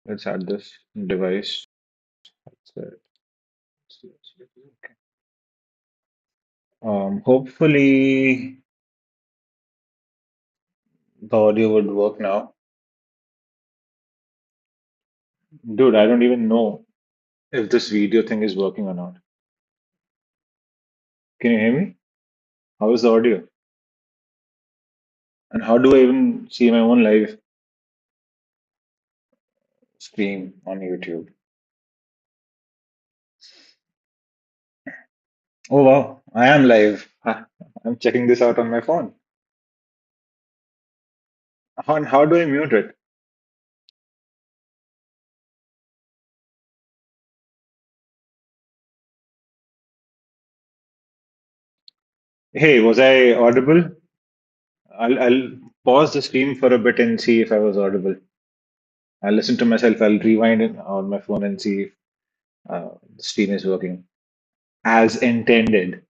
Let's add this device. So, hopefully the audio would work now. Dude, I don't even know if this video thing is working or not. Can you hear me? How is the audio? And how do I even see my own live stream on YouTube? Oh wow, I am live. I'm checking this out on my phone. How do I mute it? Hey, was I audible? I'll pause the stream for a bit and see if I was audible. I'll listen to myself. I'll rewind it on my phone and see if the stream is working as intended.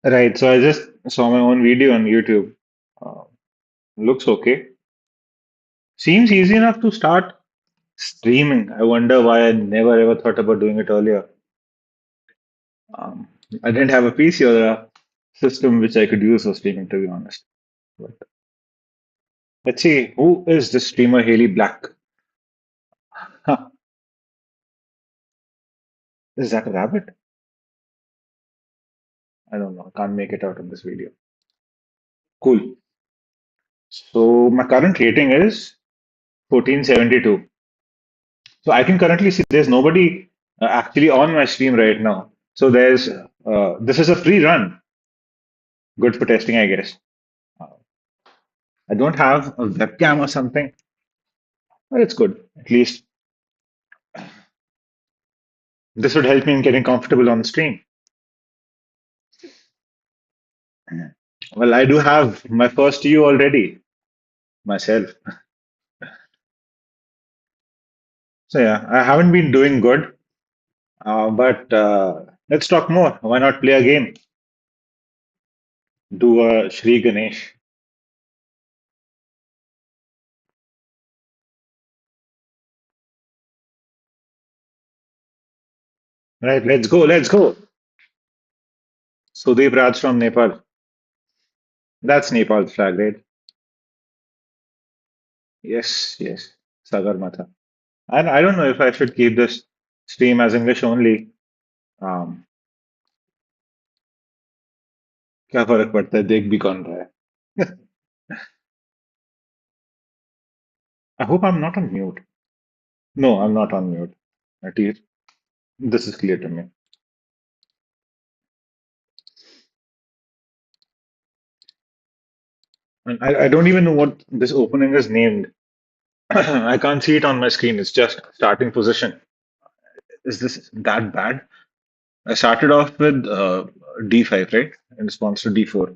Right. So I just saw my own video on YouTube. Uh, Looks okay. Seems easy enough to start streaming. I wonder why I never ever thought about doing it earlier. Um, I didn't have a PC or a system which I could use for streaming, to be honest. But let's see, who is the streamer Haley Black? Huh, is that a rabbit? I don't know. I can't make it out of this video. Cool. So my current rating is 1472. So I can currently see there's nobody actually on my stream right now. So this is a free run. Good for testing, I guess. Uh, I don't have a webcam or something, but it's good. At least this would help me in getting comfortable on the stream. Well, I do have my first U already myself. So yeah, I haven't been doing good, but let's talk more. Why not play a game? Do a Shri Ganesh. Right, let's go, let's go. Sudeep Raj from Nepal. That's Nepal's flag, right? Yes, yes. Sagarmatha. I don't know if I should keep this stream as English only. Um, क्या फर्क पड़ता है देख भी कौन रहा है I hope I'm not on mute. No, I'm not on mute. At least this is clear to me. And I don't even know what this opening is named. I can't see it on my screen. It's just starting position. Is this that bad? I started off with D5, right? In response to D4.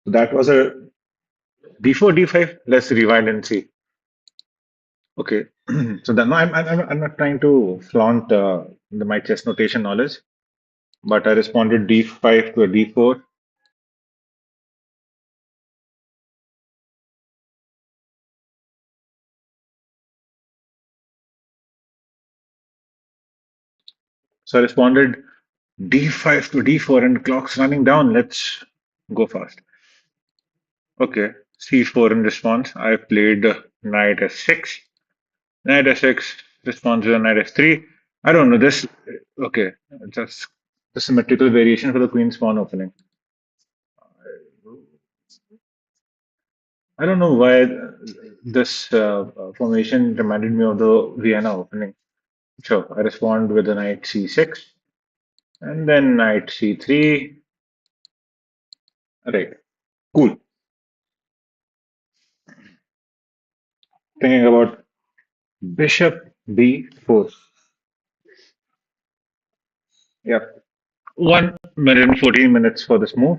So that was a D4, D5. Let's rewind and see. Okay. So then, no, I'm not trying to flaunt my chess notation knowledge, but I responded D5 to a D4. So I responded D5 to D4 and the clock's running down. Let's go fast. Okay. C4 in response. I played knight S6. Knight S6 responds to knight S3. I don't know this. Okay, just the symmetrical variation for the queen's pawn opening. I don't know why this formation reminded me of the Vienna opening. Sure, I respond with a knight c6 and then knight c3. Right, cool. Thinking about bishop b4. Yep, 1 minute and 14 minutes for this move.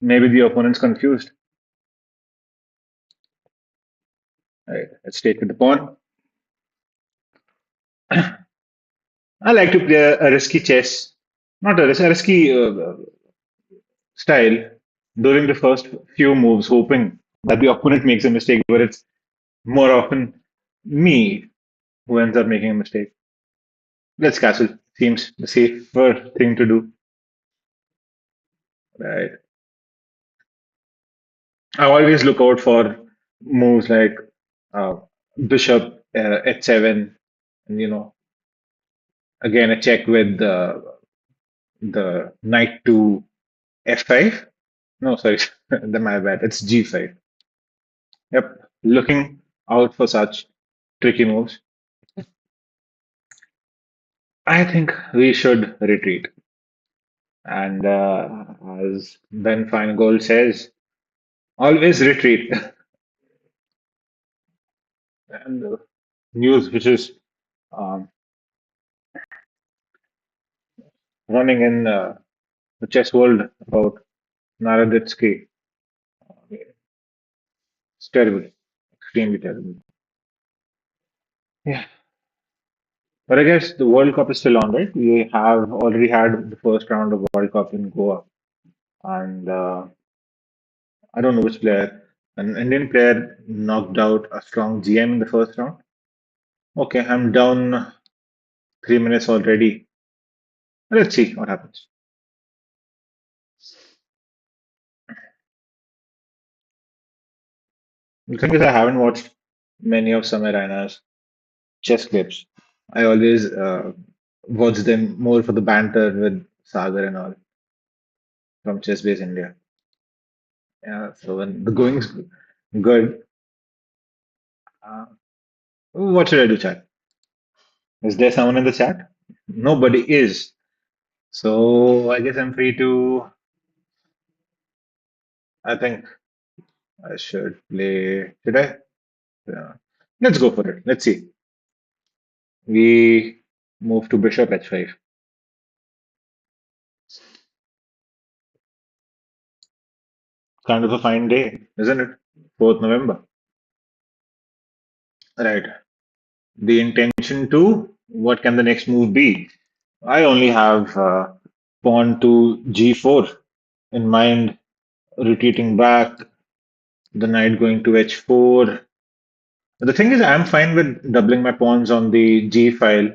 Maybe the opponent's confused. Right, let's take the pawn. I like to play a risky chess, not a risky style during the first few moves, hoping that the opponent makes a mistake, but it's more often me who ends up making a mistake. Let's castle. Seems the safer thing to do. Right. I always look out for moves like uh, bishop h7, and again a check with the knight to f5. No, sorry, the my bad. It's g5. Yep, looking out for such tricky moves. I think we should retreat. And as Ben Feingold says, always retreat. And the news which is um, running in the chess world about Naroditsky. It's terrible, extremely terrible. Yeah, but I guess the World Cup is still on, right? We have already had the first round of World Cup in Goa, and I don't know which player. An Indian player knocked out a strong GM in the first round. Okay, I'm down 3 minutes already. Let's see what happens. The thing is, I haven't watched many of Samir Raina's chess clips. I always watch them more for the banter with Sagar and all from Chess Base India. Yeah, so when the going's good, what should I do, chat? Is there someone in the chat? Nobody is. So I guess I'm free to. I think I should play. Should I? Yeah. Let's go for it. Let's see. We move to bishop h5. Kind of a fine day, isn't it? 4th November. Right. The intention to what can the next move be? I only have pawn to g4 in mind, retreating back, the knight going to h4. The thing is, I'm fine with doubling my pawns on the g file,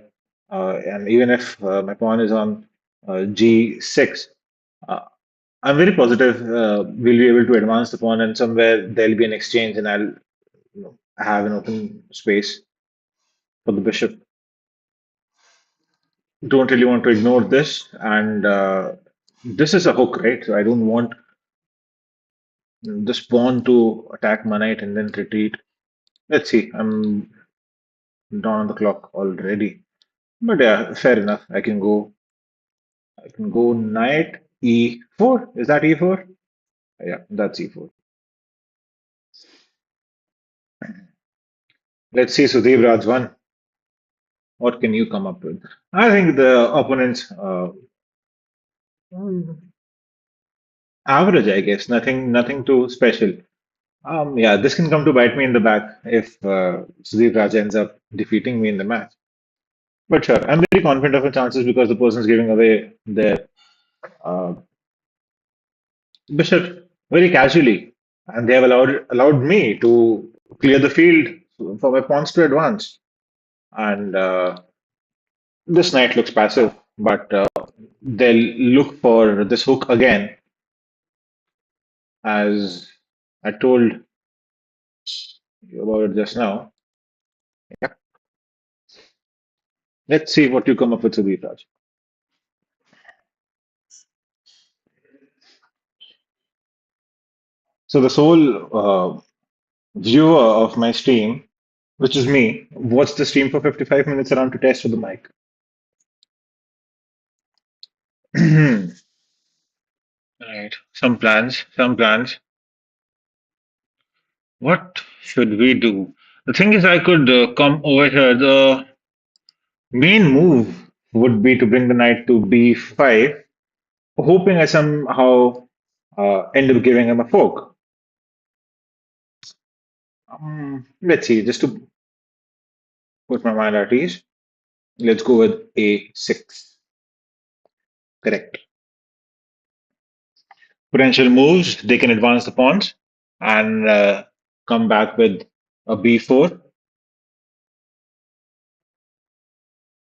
and even if my pawn is on g6, uh, I'm very positive we'll be able to advance the pawn, and somewhere there'll be an exchange, and I'll have an open space for the bishop. Don't really want to ignore this, and this is a hook, right? So I don't want this pawn to attack my knight and then retreat. Let's see. I'm down on the clock already, but yeah, fair enough. I can go knight e4. Is that e4? Yeah, that's e4. Let's see, Sudeep Rajwan. What can you come up with? I think the opponent's average, I guess. Nothing too special. Yeah, this can come to bite me in the back if Sudeep Raj ends up defeating me in the match. But sure, I'm very confident of my chances because the person is giving away their uh, bishop very casually, and they have allowed me to clear the field for my pawns to advance. And this knight looks passive, but they'll look for this hook again, as I told you about it just now. Let's see what you come up with, Sudhir Raj. So the sole viewer of my stream, which is me, watched the stream for 55 minutes around to test with the mic. Right. Some plans, some plans. What should we do? The thing is, I could come over here. The main move would be to bring the knight to b5, hoping I somehow end up giving him a fork. Let's see, just to put my mind at ease, let's go with a6. Correct. Potential moves, they can advance the pawns and come back with a b4.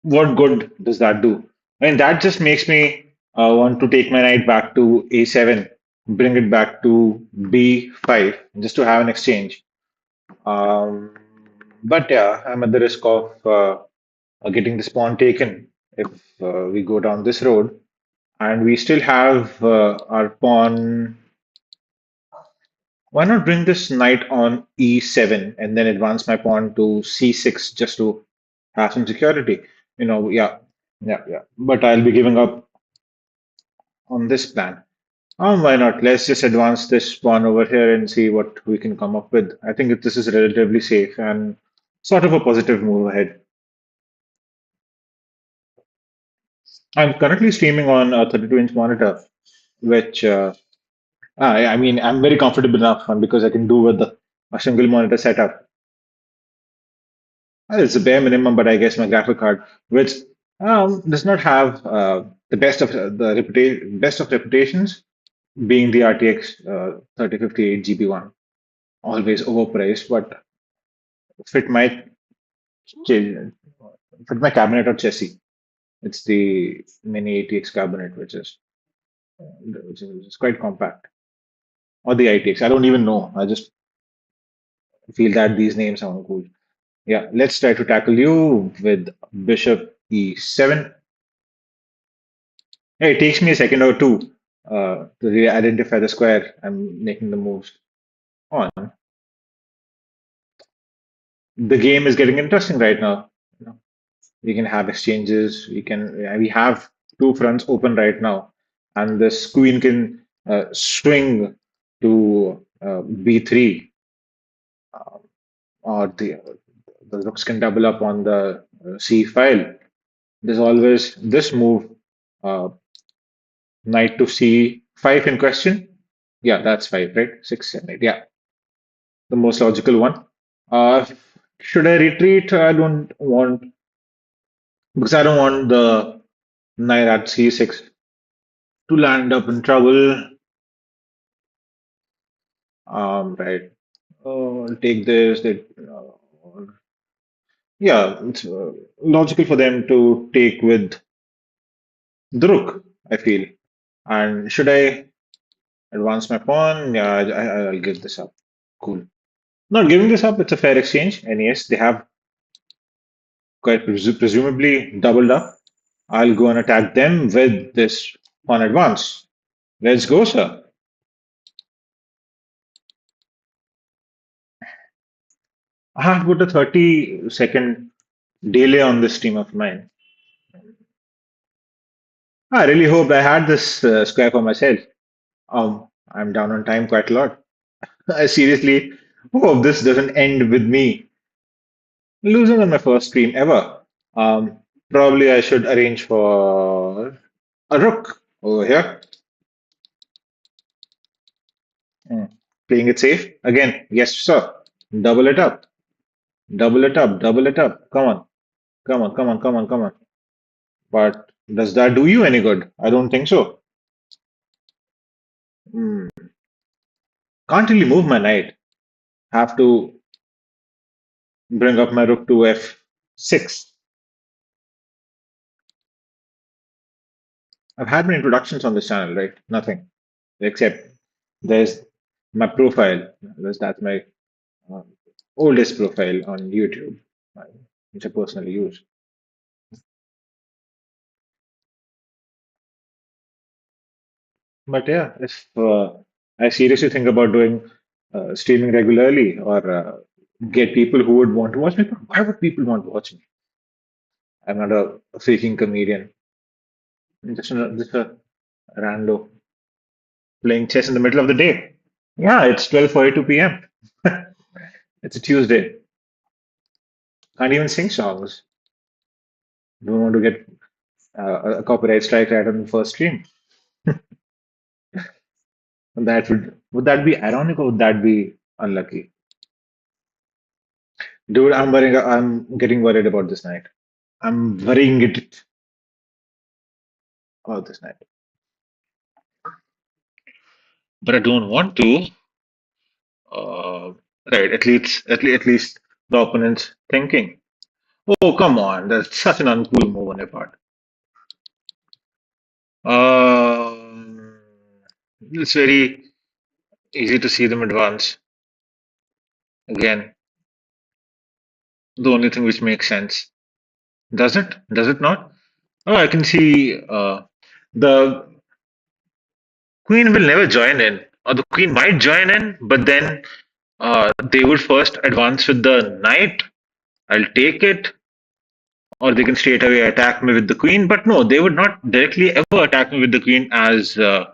What good does that do? I mean, that just makes me want to take my knight back to a7, bring it back to b5, just to have an exchange. Um, but yeah, I'm at the risk of getting this pawn taken if we go down this road. And we still have our pawn. Why not bring this knight on e7 and then advance my pawn to c6 just to have some security? Yeah, yeah. But I'll be giving up on this plan. Why not? Let's just advance this pawn over here and see what we can come up with. I think this is relatively safe and sort of a positive move ahead. I'm currently streaming on a 32-inch monitor, which I mean, I'm very comfortable enough and because I can do with a single monitor setup. It's a bare minimum, but I guess my graphic card, which does not have the best of reputations, being the RTX 3058 GB one, always overpriced, but fit my ch- fit my cabinet or chassis. It's the mini ATX cabinet, which is quite compact, or the ITX. I don't even know. I just feel that these names sound cool. Yeah, let's try to tackle you with bishop e7. Hey, it takes me a second or two to really identify the square I'm making the moves on. The game is getting interesting right now. You know, we can have exchanges. We have two fronts open right now, and this queen can swing to b3, or the rooks can double up on the c file. There's always this move, uh, knight to c5 in question. Yeah, that's five, right? Six, seven, eight. Yeah, the most logical one. Uh, should I retreat? I don't want because I don't want the knight at c6 to land up in trouble. Right. I'll take this. Yeah, it's logical for them to take with the rook, I feel. And should I advance my pawn? Yeah, I'll give this up. Cool. Not giving this up, it's a fair exchange. And yes, they have quite presumably doubled up. I'll go and attack them with this pawn advance. Let's go, sir. I have put a 30-second delay on this team of mine. I really hoped I had this square for myself. I'm down on time quite a lot. I seriously hope this doesn't end with me losing on my first stream ever. Um, Probably I should arrange for a rook over here. Hmm. Playing it safe. Again, yes, sir. Double it up. Double it up. Double it up. Come on. Come on. Come on. Come on. Come on. But does that do you any good? I don't think so. Hmm. Can't really move my knight. Have to bring up my rook to f6. I've had my introductions on this channel, right? Nothing. Except there's my profile. That's my uh, oldest profile on YouTube, uh, which I personally use. But yeah, if I seriously think about doing streaming regularly or get people who would want to watch me, why would people want to watch me? I'm not a faking comedian. I'm just a rando playing chess in the middle of the day. Yeah, it's 12:42 p.m. It's a Tuesday. Can't even sing songs. Don't want to get a copyright strike right on the first stream. That would that be ironic or would that be unlucky? Dude, I'm getting worried about this night. I'm worrying it about this night. But I don't want to. Uh, right, at least the opponent's thinking. Oh, come on, that's such an uncool move on your part. Um, it's very easy to see them advance. Again, the only thing which makes sense. Does it? Does it not? Oh, I can see the queen will never join in, or the queen might join in, but then they would first advance with the knight. I'll take it, or they can straight away attack me with the queen. But no, they would not directly ever attack me with the queen as. The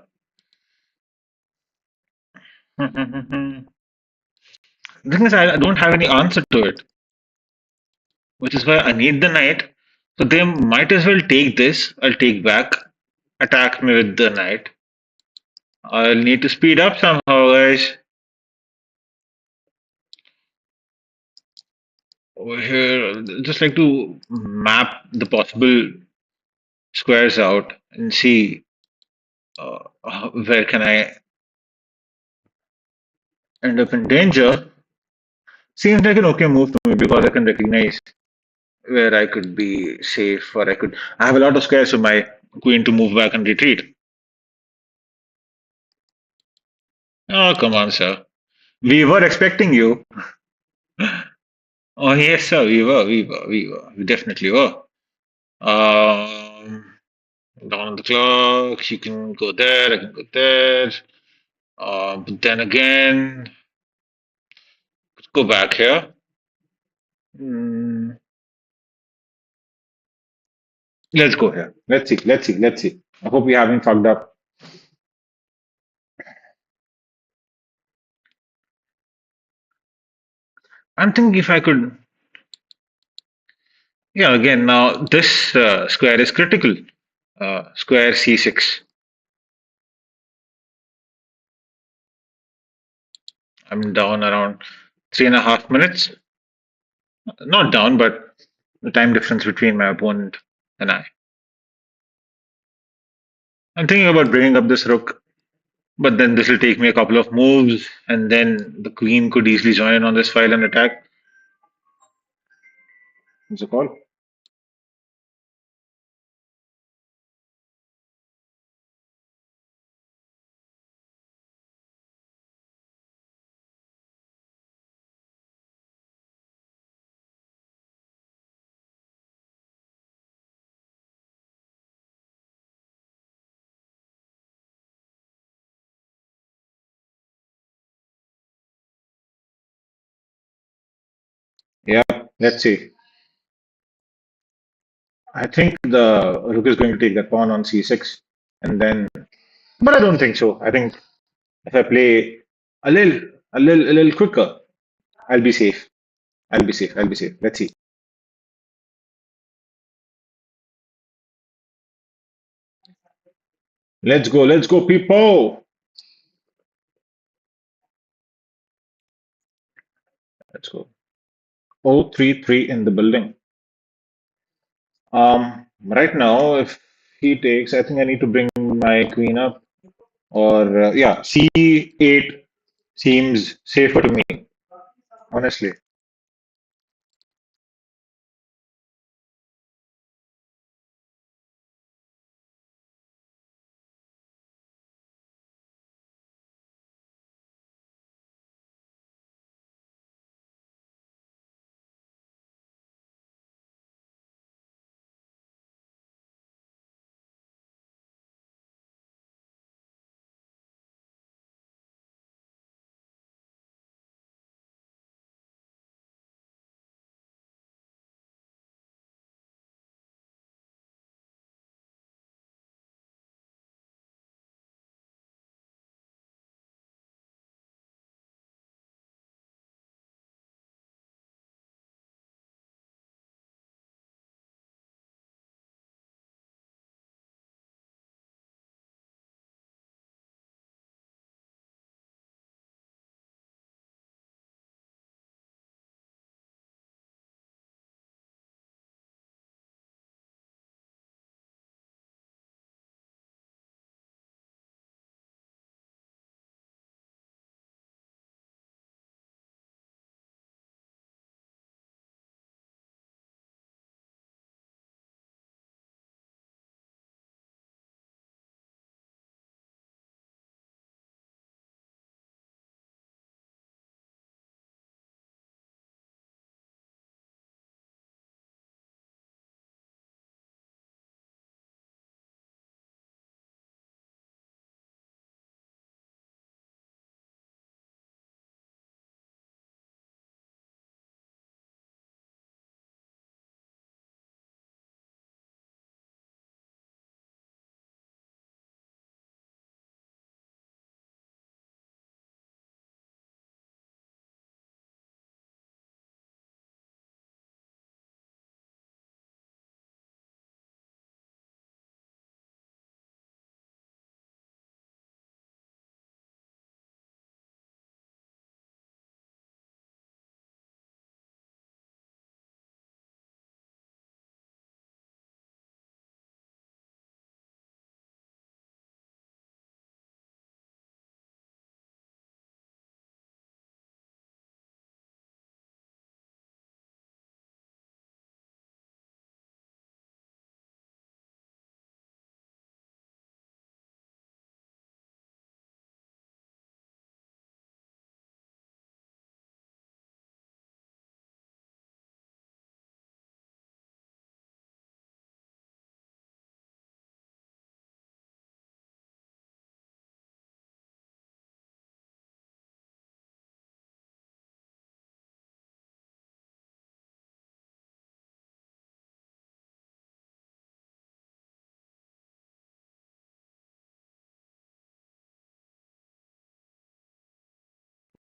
thing is, I don't have any answer to it, which is why I need the knight. So they might as well take this. I'll take back, attack me with the knight. I'll need to speed up somehow, guys. Over here, just like to map the possible squares out and see where can I end up in danger. Seems like an okay move to me because I can recognize where I could be safe or I have a lot of squares for my queen to move back and retreat. Oh, come on, sir. We were expecting you. Oh, yes, sir. We definitely were. Um, Down on the clock. You can go there. I can go there. But then again, let's go back here. Hmm, let's go here. Let's see. Let's see. Let's see. I hope we haven't fucked up. I'm thinking if I could. Yeah, again, now this square is critical. Square C6. I'm down around 3.5 minutes. Not down, but the time difference between my opponent and I. I'm thinking about bringing up this rook, but then this will take me a couple of moves, and then the queen could easily join in on this file and attack. What's it called? Yeah, let's see. I think the rook is going to take that pawn on c6, and then, but I don't think so. I think if I play a little, a little quicker, I'll be safe. I'll be safe. I'll be safe. Let's see. Let's go, people. Let's go. 033 in the building. Right now, if he takes, I think I need to bring my queen up, or yeah, c8 seems safer to me, honestly.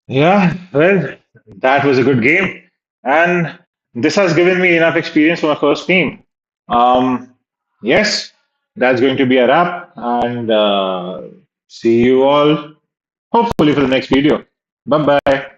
Yeah, well, that was a good game. And this has given me enough experience for my first game. Um, yes, that's going to be a wrap. And see you all hopefully for the next video. Bye bye.